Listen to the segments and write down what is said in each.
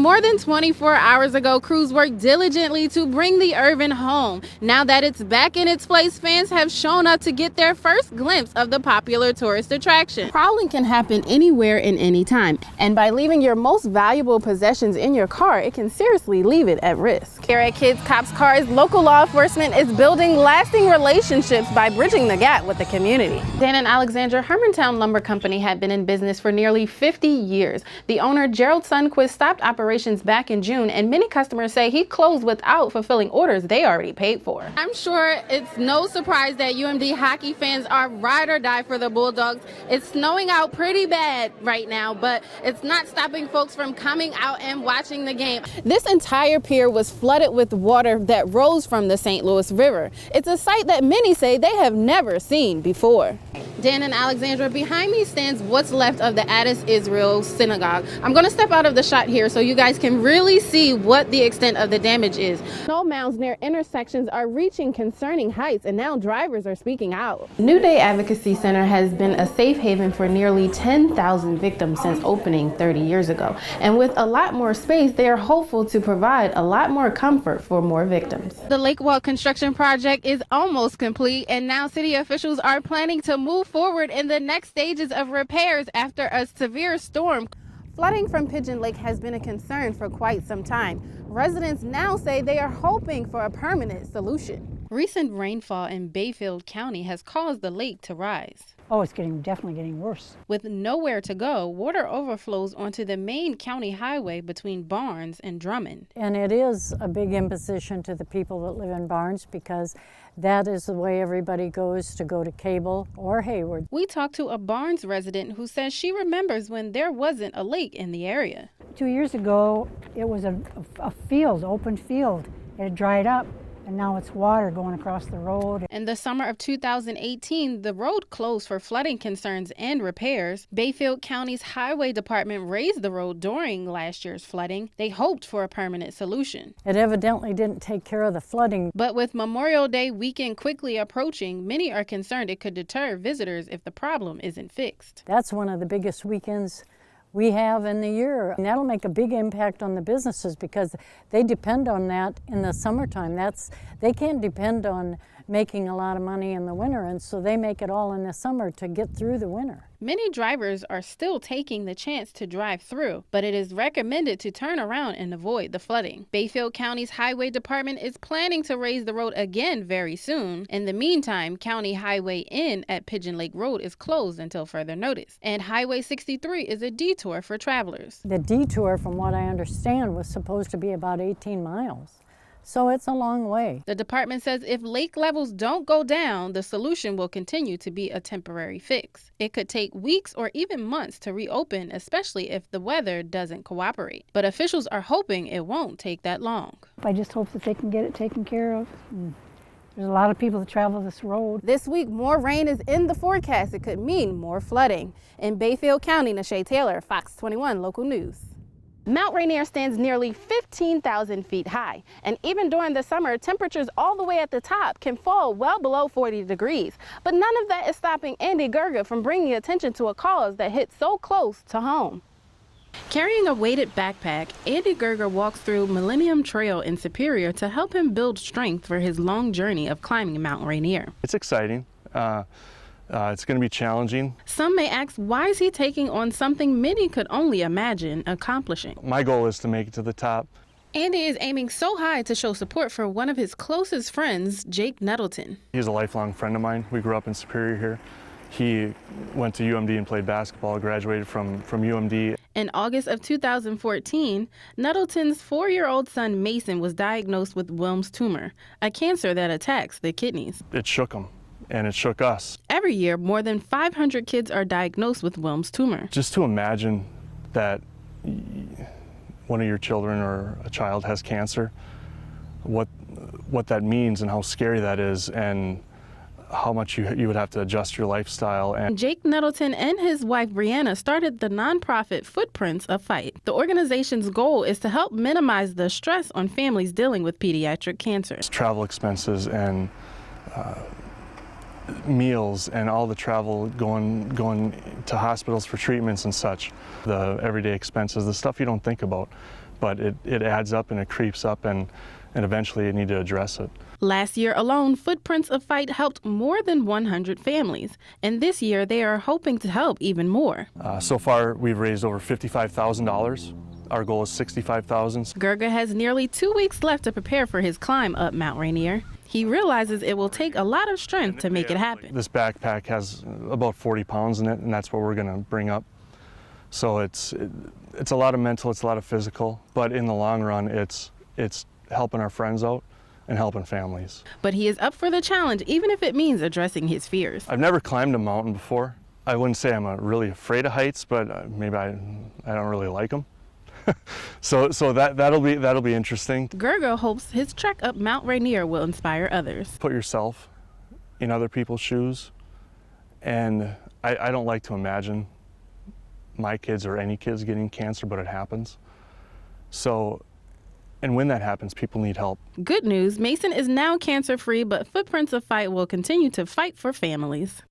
More than 24 hours ago, crews worked diligently to bring the Irvin home. Now that it's back in its place, fans have shown up to get their first glimpse of the popular tourist attraction. Prowling can happen anywhere and anytime, and by leaving your most valuable possessions in your car, it can seriously leave it at risk. Here at Kids Cops Cars, local law enforcement is building lasting relationships by bridging the gap with the community. Dan and Alexandra, Hermantown Lumber Company had been in business for nearly 50 years. The owner, Gerald Sundquist, stopped operations back in June, and many customers say he closed without fulfilling orders they already paid for. I'm sure it's no surprise that UMD hockey fans are ride or die for the Bulldogs. It's snowing out pretty bad right now, but it's not stopping folks from coming out and watching the game. This entire pier was flooded with water that rose from the St. Louis River. It's a sight that many say they have never seen before. Dan and Alexandra, behind me stands what's left of the Addis Israel Synagogue. I'm going to step out of the shot here so you guys can really see what the extent of the damage is. Snow mounds near intersections are reaching concerning heights, and now drivers are speaking out. New Day Advocacy Center has been a safe haven for nearly 10,000 victims since opening 30 years ago. And with a lot more space, they are hopeful to provide a lot more comfort for more victims. The Lake Walk construction project is almost complete, and now city officials are planning to move forward in the next stages of repairs after a severe storm. Flooding from Pigeon Lake has been a concern for quite some time. Residents now say they are hoping for a permanent solution. Recent rainfall in Bayfield County has caused the lake to rise. Oh, it's definitely getting worse. With nowhere to go, water overflows onto the main county highway between Barnes and Drummond. And it is a big imposition to the people that live in Barnes because that is the way everybody goes to go to Cable or Hayward. We talked to a Barnes resident who says she remembers when there wasn't a lake in the area. 2 years ago, it was a field, open field. It had dried up. And now it's water going across the road. In the summer of 2018, the road closed for flooding concerns and repairs. Bayfield County's highway department raised the road during last year's flooding. They hoped for a permanent solution. It evidently didn't take care of the flooding. But with Memorial Day weekend quickly approaching, many are concerned it could deter visitors if the problem isn't fixed. That's one of the biggest weekends we have in the year. And that'll make a big impact on the businesses because they depend on that in the summertime. They can't depend on making a lot of money in the winter, and so they make it all in the summer to get through the winter. Many drivers are still taking the chance to drive through, but it is recommended to turn around and avoid the flooding. Bayfield County's highway department is planning to raise the road again very soon. In the meantime, County Highway N at Pigeon Lake Road is closed until further notice, and Highway 63 is a detour for travelers. The detour, from what I understand, was supposed to be about 18 miles. So it's a long way. The department says if lake levels don't go down, the solution will continue to be a temporary fix. It could take weeks or even months to reopen, especially if the weather doesn't cooperate. But officials are hoping it won't take that long. I just hope that they can get it taken care of. There's a lot of people that travel this road. This week, more rain is in the forecast. It could mean more flooding. In Bayfield County, Nachai Taylor, Fox 21 Local News. Mount Rainier stands nearly 15,000 feet high, and even during the summer, temperatures all the way at the top can fall well below 40 degrees. But none of that is stopping Andy Gerger from bringing attention to a cause that hit so close to home. Carrying a weighted backpack, Andy Gerger walks through Millennium Trail in Superior to help him build strength for his long journey of climbing Mount Rainier. It's exciting. It's going to be challenging. Some may ask, why is he taking on something many could only imagine accomplishing? My goal is to make it to the top. Andy is aiming so high to show support for one of his closest friends, Jake Nettleton. He's a lifelong friend of mine. We grew up in Superior here. He went to UMD and played basketball, graduated from UMD. In August of 2014, Nettleton's 4-year-old son Mason was diagnosed with Wilms tumor, a cancer that attacks the kidneys. It shook him. And it shook us. Every year, more than 500 kids are diagnosed with Wilms tumor. Just to imagine that one of your children or a child has cancer, what that means and how scary that is, and how much you would have to adjust your lifestyle. And Jake Nettleton and his wife Brianna started the nonprofit Footprints of Fight. The organization's goal is to help minimize the stress on families dealing with pediatric cancer. Travel expenses and meals and all the travel going to hospitals for treatments and such. The everyday expenses, the stuff you don't think about. but it adds up and it creeps up, and eventually you need to address it. Last year alone, Footprints of Fight helped more than 100 families, and this year they are hoping to help even more. So far, we've raised over $55,000. Our goal is $65,000. Gerga has nearly 2 weeks left to prepare for his climb up Mount Rainier. He realizes it will take a lot of strength to make it happen. This backpack has about 40 pounds in it, and that's what we're going to bring up. So it's a lot of mental, it's a lot of physical, but in the long run, it's helping our friends out and helping families. But he is up for the challenge, even if it means addressing his fears. I've never climbed a mountain before. I wouldn't say I'm really afraid of heights, but maybe I don't really like them. so that'll be interesting. Gerga hopes his trek up Mount Rainier will inspire others. Put yourself in other people's shoes, and I don't like to imagine my kids or any kids getting cancer, but it happens. So, and when that happens, people need help. Good news, Mason is now cancer-free, but Footprints of Fight will continue to fight for families.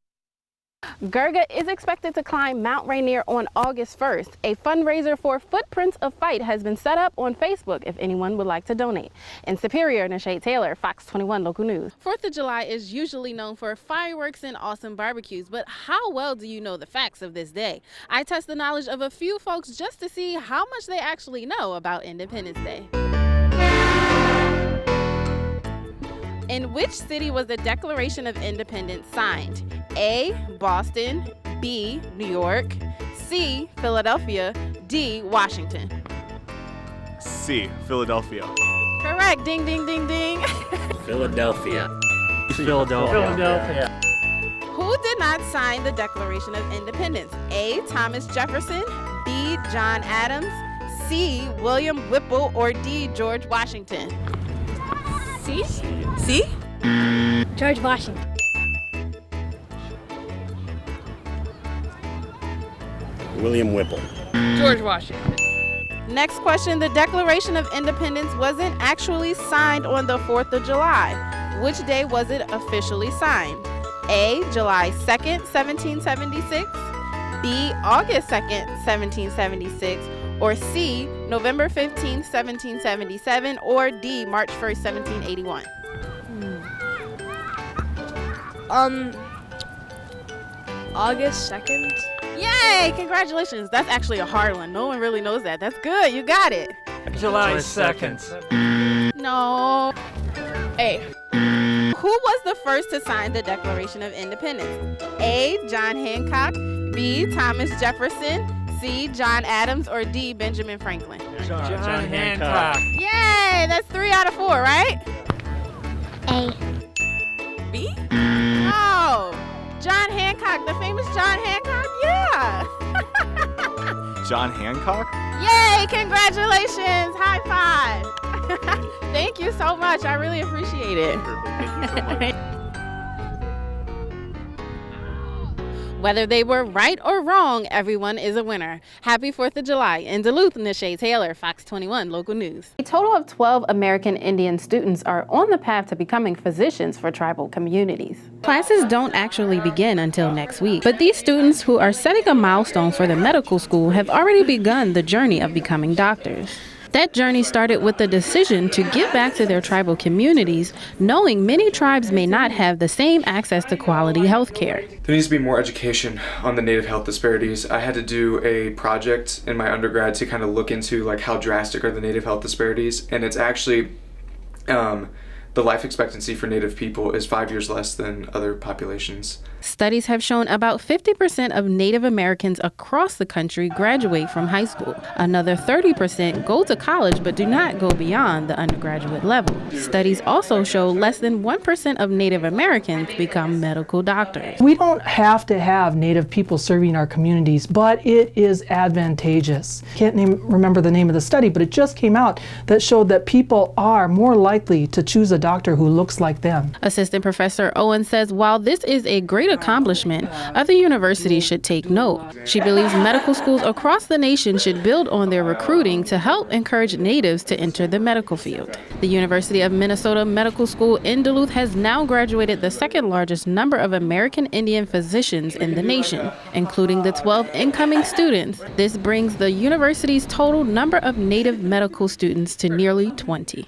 Gerga is expected to climb Mount Rainier on August 1st. A fundraiser for Footprints of Fight has been set up on Facebook if anyone would like to donate. In Superior, Nachai Taylor, Fox 21 Local News. 4th of July is usually known for fireworks and awesome barbecues, but how well do you know the facts of this day? I test the knowledge of a few folks just to see how much they actually know about Independence Day. In which city was the Declaration of Independence signed? A, Boston, B, New York, C, Philadelphia, D, Washington. C, Philadelphia. Correct. Ding, ding, ding, ding. Philadelphia. Philadelphia. Who did not sign the Declaration of Independence? A, Thomas Jefferson, B, John Adams, C, William Whipple, or D, George Washington? C? C? George Washington. William Whipple. George Washington. Next question. The Declaration of Independence wasn't actually signed on the 4th of July. Which day was it officially signed? A, July 2nd, 1776, B, August 2nd, 1776, or C, November 15th, 1777, or D, March 1st, 1781? August 2nd. Yay! Congratulations. That's actually a hard one. No one really knows that. That's good. You got it. July 2nd. No. A. Who was the first to sign the Declaration of Independence? A, John Hancock, B, Thomas Jefferson, C, John Adams, or D, Benjamin Franklin? John Hancock. Yay! That's 3 out of 4, right? A. B? Oh, John Hancock, the famous John Hancock? Yeah. John Hancock? Yay! Congratulations! High five! Thank you so much. I really appreciate it. Whether they were right or wrong, everyone is a winner. Happy 4th of July. In Duluth, Nachai Taylor, Fox 21 Local News. A total of 12 American Indian students are on the path to becoming physicians for tribal communities. Classes don't actually begin until next week, but these students who are setting a milestone for the medical school have already begun the journey of becoming doctors. That journey started with the decision to give back to their tribal communities, knowing many tribes may not have the same access to quality health care. There needs to be more education on the Native health disparities. I had to do a project in my undergrad to kind of look into like how drastic are the Native health disparities, and it's actually the life expectancy for Native people is 5 years less than other populations. Studies have shown about 50% of Native Americans across the country graduate from high school. Another 30% go to college but do not go beyond the undergraduate level. Studies also show less than 1% of Native Americans become medical doctors. We don't have to have Native people serving our communities, but it is advantageous. Can't remember the name of the study, but it just came out that showed that people are more likely to choose a doctor who looks like them. Assistant Professor Owen says while this is a great accomplishment, other universities should take note. She believes medical schools across the nation should build on their recruiting to help encourage natives to enter the medical field. The University of Minnesota Medical School in Duluth has now graduated the second largest number of American Indian physicians in the nation, including the 12 incoming students. This brings the university's total number of Native medical students to nearly 20.